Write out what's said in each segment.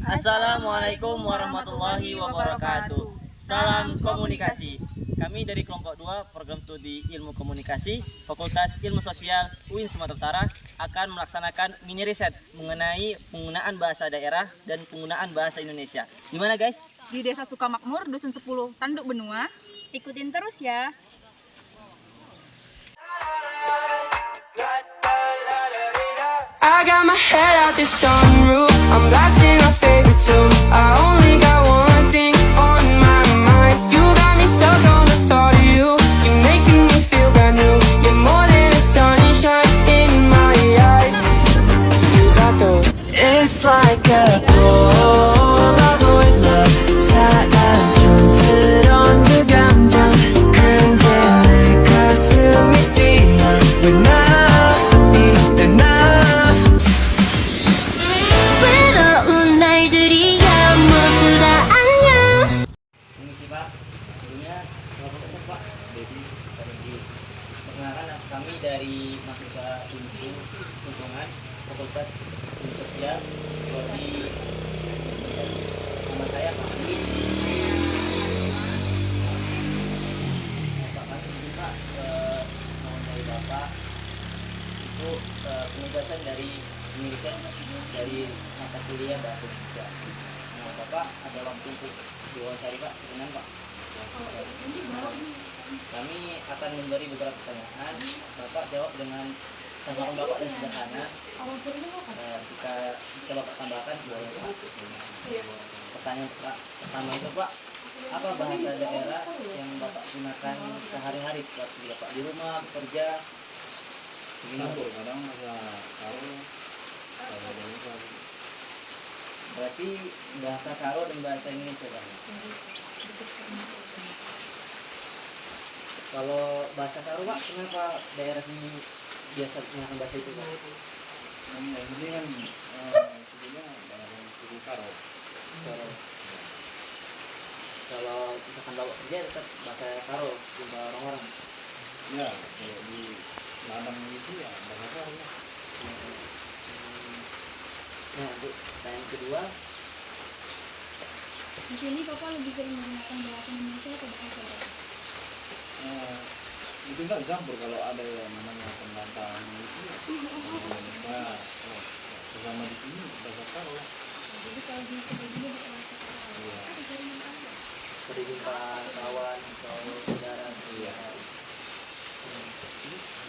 Assalamualaikum warahmatullahi wabarakatuh. Salam komunikasi. Kami dari kelompok 2 program studi Ilmu Komunikasi Fakultas Ilmu Sosial UIN Sumatera Utara akan melaksanakan mini riset mengenai penggunaan bahasa daerah dan penggunaan bahasa Indonesia. Di mana guys? Di Desa Sukamakmur, Dusun 10, Tanduk Benua. Ikutin terus ya. I got my head out the sunroof, I'm blasting our favorite tunes. I only got one thing on my mind. You got me stuck on the thought of you. You're making me feel brand new. You're more than a sunshine in my eyes. You got those. It's like a love with love. 사랑스러운 그 감정. 근데 내 가슴이 뛰어 with Perkenalkan, kami dari mahasiswa UNSU Lingkungan Fakultas Ilmu Sosial Prodi Komunikasi. Nama saya Pak Andi. Pak kami minta mohon dari Bapak itu penugasan dari riset dari mata kuliah bahasa Indonesia. Nah, Bapak ada waktu untuk diwawancara Pak, dengan Pak. Kami akan memberi beberapa pertanyaan. Bapak jawab dengan tanggapan Bapak dan sederhana. Jika bisa Bapak tambahkan boleh Pak. Pertanyaan pertama itu Pak, apa bahasa daerah yang Bapak gunakan sehari-hari seperti Bapak di rumah, bekerja? Kadang tahu. Berarti bahasa Karo dan bahasa Indonesia Pak. Kalau bahasa Karo Pak, kenapa daerah sini biasa menggunakan bahasa itu Pak? Ini kan sebelumnya banyak suku Karo. Kalau misalkan Bapak kerja tetap bahasa Karo jumpa orang-orang. Ya, kalau di ladang itu ya bahasa Karo ya. Nah, untuk pertanyaan kedua, Di sini Bapak lebih sering menggunakan bahasa Indonesia atau bahasa daerah? Itu kan campur kalau ada yang namanya pendatang itu ya. Nah, selama di sini bahasa Karo. Jadi kalau di kedua juga bahasa daerah. Iya. Ada jaringan apa? sering jumpa kawan atau saudara. Iya.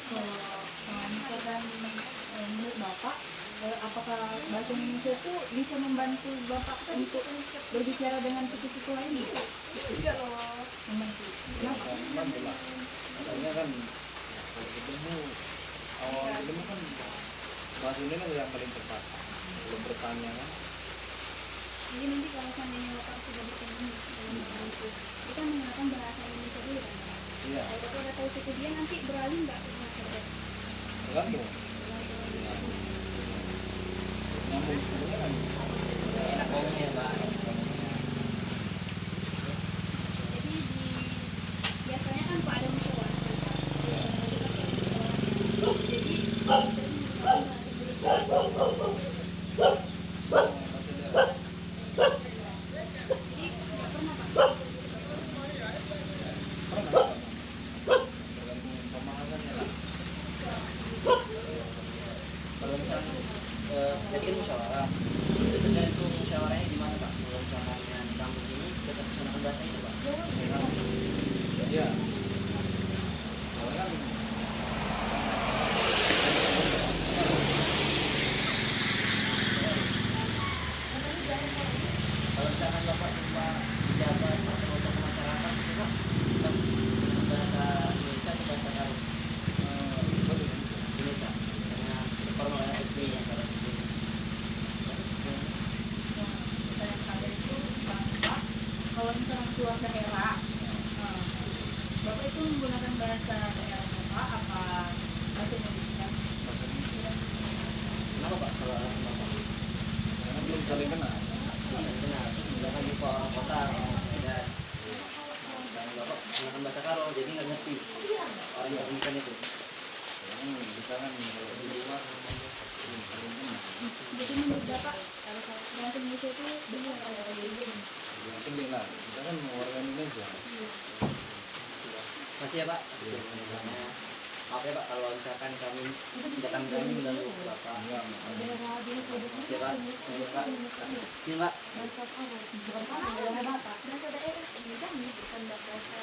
Kalau misalkan menurut Bapak, apakah bahasa Indonesia itu bisa membantu Bapak untuk berbicara dengan suku-suku lain? Juga loh. Membantu. Kenapa? Mantul lah. Makanya kan kalau ketemu awal ketemu kan bahasa ini kan yang paling tepat. Belum bertanya kan. Jadi nanti kalau seandainya Bapak sudah bertemu dalam hal itu, kita menggunakan bahasa Indonesia dulu kan? Iya. Kalau Bapak udah tahu suku dia, nanti beralih nggak ke bahasa daerah? Tergantung. Nyambung sebenarnya kan. Enak ngomongnya Pak. Jadi biasanya kan Pak ada musyawarah. Jadi sering menggunakan bahasa Indonesia. Jadi nggak pernah Pak. Tergantung pemahamannya lah. Kalau misalnya tadi kan musyawarah, itu tergantung musyawarahnya di mana Pak. Kalau misalnya di kampung ini tetap menggunakan bahasa itu Pak. Iya. Soalnya kan Kalau misalkan Bapak cuma pejabat atau tokoh masyarakat itu Pak, tetap dengan bahasa Indonesia atau bahasa Karo? Indonesia, karena formal resminya kalau itu. Pertanyaan terakhir itu Bapak, kalau misalkan keluar daerah, Bapak itu menggunakan bahasa daerah Bapak apa bahasa Indonesia? Kenapa Pak kalau alasan Bapak? karena belum saling kenal. Benar, misalkan jumpa orang kota, orang Medan, misalnya Bapak menggunakan bahasa Karo, jadi nggak ngerti orang yang bukan itu. Kita kan kalau di rumah belum saling kenal. Jadi menurut Bapak, bahasa Indonesia Indonesia itu benar Yang penting lah, kita kan warga Indonesia. Masih ya Pak. Maaf ya Pak kalau misalkan kami tindakan kami mengganggu Bapak. Masih ya Pak. Semoga Pak. Ini Pak. bahasa daerah ini kan bukan bahasa.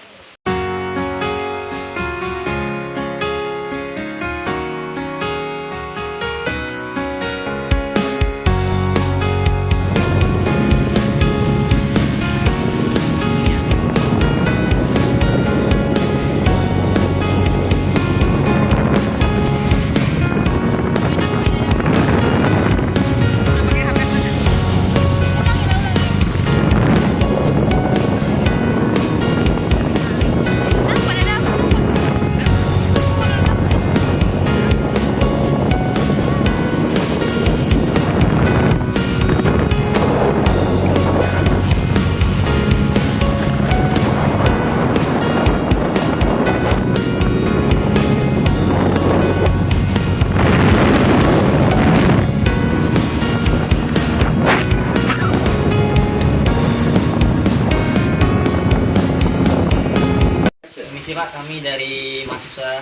Permisi Pak, kami dari mahasiswa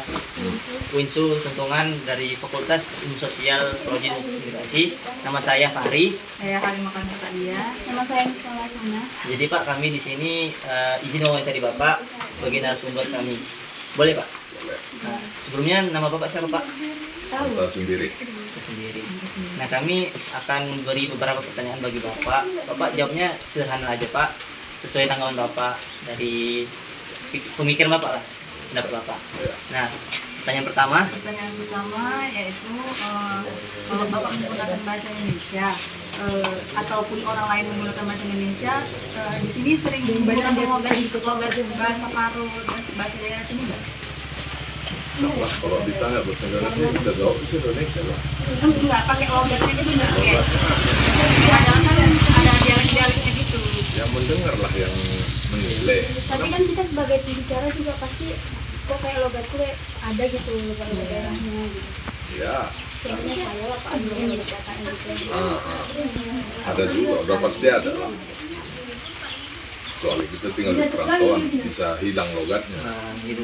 Winsu Tuntungan dari Fakultas Ilmu Sosial Prodi Integrasi. Nama saya Fahri. Saya Halimah Fasalia. Nama saya Nikola Sana. Jadi Pak, kami di sini izin wawancari Bapak sebagai narasumber kami. Boleh Pak? Nah, sebelumnya nama Bapak siapa Pak? Tahu sendiri. Kita sendiri. Nah, kami akan beri beberapa pertanyaan bagi Bapak. Bapak jawabnya sederhana aja Pak, sesuai tanggapan Bapak dari pemikiran Bapak lah, pendapat Bapak. Nah, pertanyaan pertama. Pertanyaan pertama yaitu kalau Bapak menggunakan bahasa Indonesia ataupun orang lain menggunakan bahasa Indonesia, di sini sering menggunakan logat bahasa Karo dan bahasa daerah sini nggak? Nah, kalau ditanya bahasa Indonesia kita jawab bahasa Indonesia lah. Enggak pakai logatnya gitu nggak? Kadang kan ada dialek-dialeknya gitu. Yang mendengar lah yang menilai. Tapi kan kita sebagai pembicara juga pasti kok kayak logatku kayak ada gitu logat daerahnya gitu. Ya, Contohnya saya lah Pak Adi yang dikatakan gitu. ada juga, udah pasti ada lah. Soalnya kita tinggal di perantauan, bisa hilang logatnya. Nah, gitu.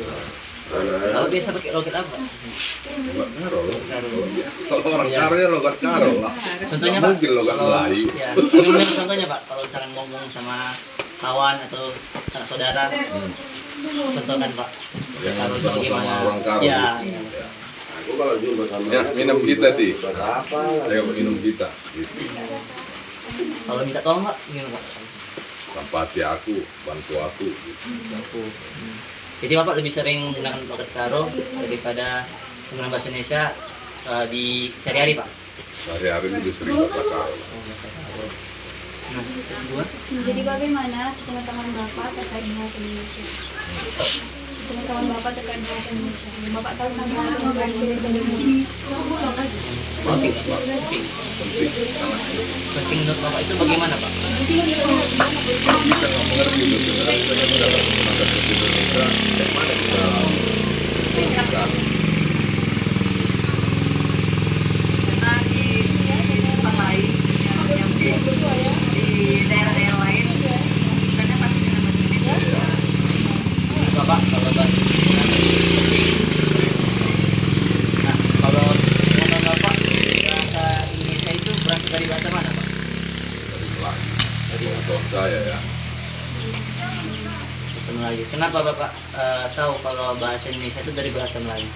Kalau biasa pakai logat apa? Logat Karo loh. Karo. Kalau orang Karo ya logat Karo lah. Contohnya Nggak Pak. mungkin logat Melayu. Ya, bagaimana contohnya Pak? Kalau misalkan ngomong sama kawan atau sanak saudara, contohkan Pak. Yang Karo itu sama-sama bagaimana? orang Karo. Ya, Ya, minum kita di. Ayo minum kita. Gitu. kalau minta tolong Pak, gimana Pak? Sampati aku, bantu aku. Gitu. Aku. Jadi Bapak lebih sering menggunakan logat Karo daripada menggunakan bahasa Indonesia di sehari-hari Pak. Sehari-hari lebih sering bahasa Karo. Oh, bahasa Karo. Nah, kedua. Jadi bagaimana sepengetahuan Bapak terkait bahasa Indonesia? Sepengetahuan Bapak terkait bahasa Indonesia. Bapak tahu kan bahasa Indonesia itu bagaimana? Penting, Pak. Penting. Penting menurut Bapak itu bagaimana Pak? Kita nggak mengerti itu sebenarnya kita kan dalam menggunakan bahasa Indonesia yang mana kita komunikasi. Karena di tempat lain yang di daerah-daerah lain karena pasti dengan bahasa Indonesia. Bapak kalau bahasa Indonesia penting. Nah, kalau menurut Bapak bahasa Indonesia itu berasal dari bahasa mana Pak? Dari Melayu. Dari tahun saya ya. Bahasa Melayu. Kenapa Bapak tahu kalau bahasa Indonesia itu dari bahasa Melayu?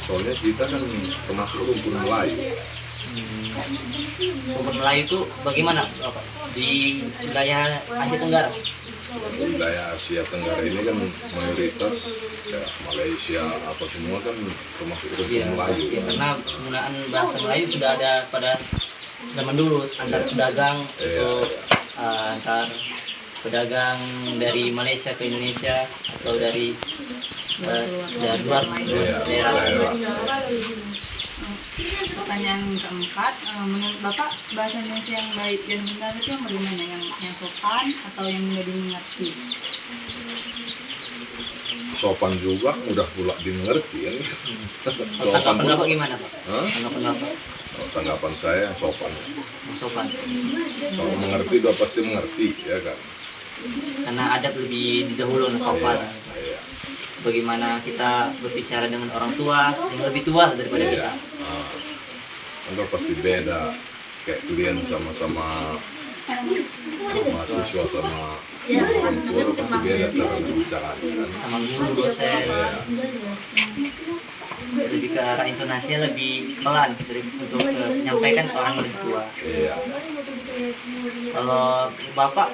Soalnya kita kan termasuk rumpun Melayu. Rumpun Melayu itu bagaimana Bapak? Di wilayah Asia Tenggara? Wilayah Asia Tenggara ini kan mayoritas ya, Malaysia apa semua kan termasuk rumpun Iya, Melayu. ya, karena penggunaan bahasa Melayu sudah ada pada zaman dulu antar pedagang atau antar pedagang dari Malaysia ke Indonesia atau dari luar daerah lain. Pertanyaan keempat, menurut Bapak bahasa Indonesia yang baik dan benar itu yang bagaimana? Yang sopan atau yang mudah dimengerti? sopan juga, mudah pula dimengerti kan. Sopan Tanggapan pula. Bapak gimana Pak? Hah? Tanggapan Bapak? Tanggapan saya sopan. Sopan. Kalau mengerti udah pasti mengerti ya kan. Karena adab lebih dahulu sopan. Iya. Bagaimana kita berbicara dengan orang tua yang lebih tua daripada Iya. kita. Enggak pasti beda. Kayak kalian sama-sama mahasiswa sama orang tua pasti beda cara berbicara kan. Sama guru dosen. Lebih ke arah intonasinya lebih pelan untuk menyampaikan ke orang lebih tua. Iya. Kalau Bapak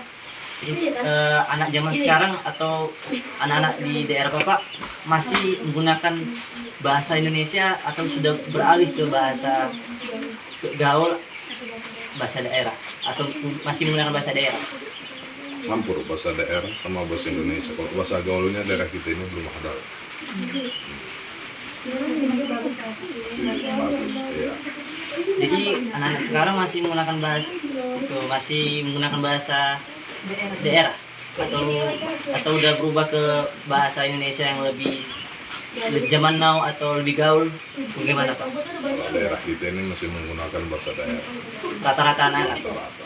anak zaman sekarang atau anak-anak di daerah Bapak masih menggunakan bahasa Indonesia atau sudah beralih ke bahasa gaul, bahasa daerah, atau masih menggunakan bahasa daerah? Campur bahasa daerah sama bahasa Indonesia. Kalau bahasa gaulnya daerah kita ini belum ada. Masih bagus. Iya. Jadi anak-anak sekarang masih menggunakan bahasa daerah atau udah berubah ke bahasa Indonesia yang lebih zaman now atau lebih gaul, bagaimana Pak? Kalau daerah kita ini masih menggunakan bahasa daerah Rata-rata anak-anak. rata-rata.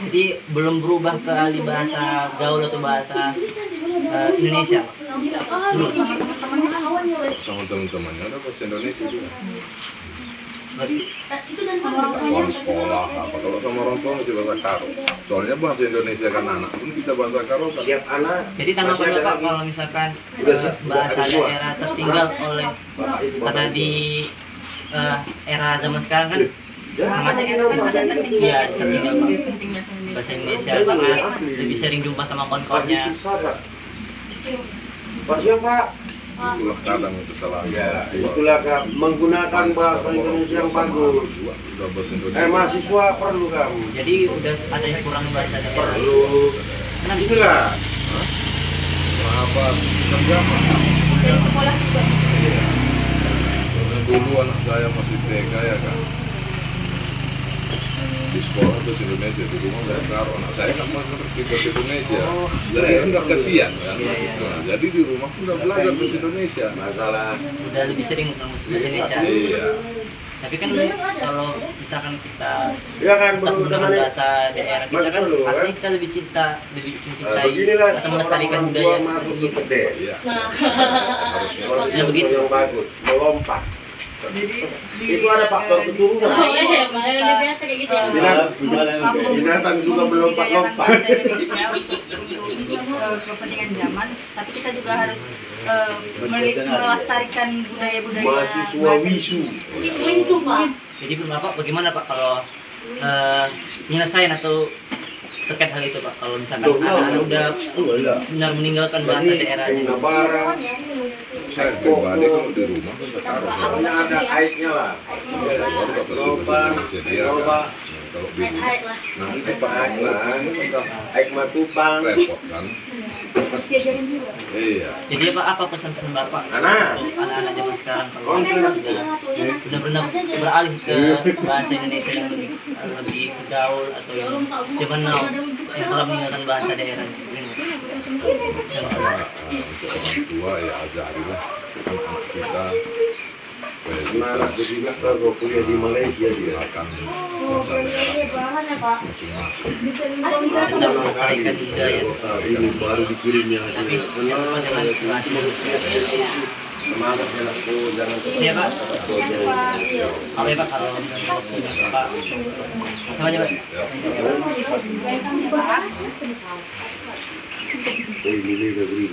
Jadi belum berubah ke alih bahasa gaul atau bahasa Indonesia. Belum. Sama teman-temannya ada bahasa Indonesia juga. Seperti Kalau di sekolah apa, kalau sama orang tua masih bahasa Karo. Soalnya bahasa Indonesia kan anak pun kita bahasa Karo kan. Siap anak. jadi tanggapan Bapak kalau misalkan bahasa daerah tertinggal oleh karena di era zaman sekarang kan sangat ya tertinggal Pak. Bahasa Indonesia karena lebih sering jumpa sama kawan-kawannya. Pak siapa? Itulah kadang kesalahan Ya, orang tua. itulah Kak, menggunakan bahasa Indonesia yang bagus. Udah bahasa Indonesia. Mahasiswa perlu kamu. Jadi udah ada yang kurang bahasa daerah. Perlu. Kenapa sih? Itulah. Kenapa? Kenapa? Dari sekolah juga. Karena dulu anak saya masih TK ya kan. Di sekolah bahasa Indonesia, di rumah bahasa Karo. Anak saya kan mengerti bahasa Indonesia. Saya nggak kasihan kan. Nah, jadi di rumah pun udah belajar bahasa Indonesia. Masalah. Udah lebih sering bahasa Indonesia. Iya. Tapi kan kalau misalkan kita Ya kan tetap perlu menggunakan teman. bahasa daerah kita kan Perlu, kan? artinya kita lebih mencintai Beginilah atau melestarikan orang budaya tua masuk sendiri. ke gede. Iya. Harusnya Harusnya begitu. Yang bagus, melompat. Jadi Itu ada faktor keturunan. Biasa kayak gitu ya. Binatang juga melompat-lompat. Bahasa Indonesia untuk kepentingan zaman, tapi kita juga harus melestarikan budaya-budaya Mahasiswa bahasa wisu. Winsu Pak. Jadi Bapak bagaimana Pak kalau penyelesaian atau terkait hal itu Pak? Kalau misalkan anak-anak udah benar meninggalkan bahasa daerahnya. Kena barang. saya pribadi kalau di rumah bahasa Karo. Pokoknya ada aitnya lah. Baru dapat bahasa Loban, Indonesia dia kan. loba, Kalau bingung. Hai lah. Nanti Pak aik lah. udah Aik matupang. repot kan. Harus diajarin juga. Iya. Jadi Pak apa pesan-pesan Bapak Anak. untuk anak-anak zaman sekarang kalau Konsen. benar-benar beralih ke bahasa Indonesia yang lebih gaul atau yang zaman now yang telah meninggalkan bahasa daerahnya? Karena untuk orang tua ya ajarilah anak-anak kita supaya bisa Kalau kuliah di Malaysia dia. menggunakan bahasa daerah masing-masing. Kita melestarikan budaya. Ini baru dikirimnya Tapi hasilnya. jangan lupa dengan bahasa Indonesia. Semangat anakku, jangan Iya Pak. Oke Pak kalau waktunya Pak. Masih aja Pak. ini beri